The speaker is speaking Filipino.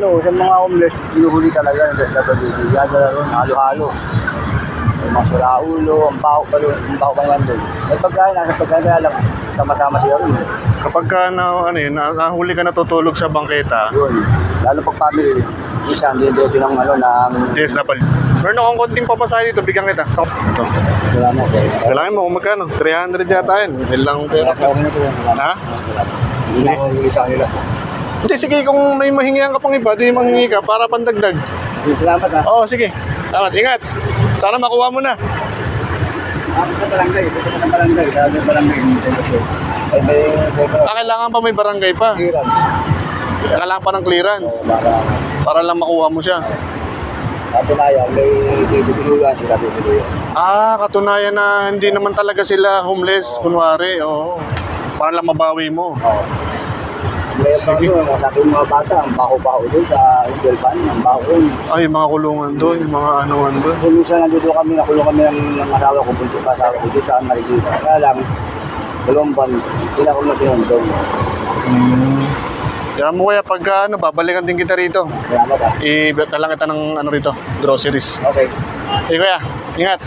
halo-halo. Sa mga homeless, hinuhuli talaga ng WD. Yadala ron, halo-halo. May mga suraulo, ang baho pa naman doon. May pagkain, nasa pagkain kaya lang, sama-sama siya rin. Kapag ka nahuli ka natutulog sa bangketa, Yun. Lalo pag family, isa, hindi dito ng yes na pala. Meron akong konting papasahe dito, bigyan kita. Ito. wala na. Kailangan mo kung magkano? 300 yata yun. Ilang pera. Ha? Hindi na ako isa nila. Hindi, sige, kung may mahingihan ka pang iba, di manghingi ka para pandagdag. Salamat ha. Oo, sige. Salamat, ingat. Sana makuha mo na. Sa barangay, sa barangay. Sa barangay. Kailangan pa may barangay pa. Kailangan pa ng clearance. Para lang makuha mo siya. Katunayan, may bibigyan sila bibigyan. Katunayan na hindi naman talaga sila homeless, kunwari. Oo. Para lang mabawi mo. Oo. Sige. Sabi ng mga bata, ang baho-baho doon sa Indelban, ang baho. Ay, mga kulungan doon, yung mga anuan doon. Kung minsan nandito kami, nakulong kami ng asawa ko, bunso pa asawa ko dito sa Marikina. Kaya lang, dalawang ban, sila ko na pinandong. Kaya mo kaya pagka babalikan din kita rito. Salamat ha. I-bet na lang kita ng rito, groceries. Okay. Kuya, ingat.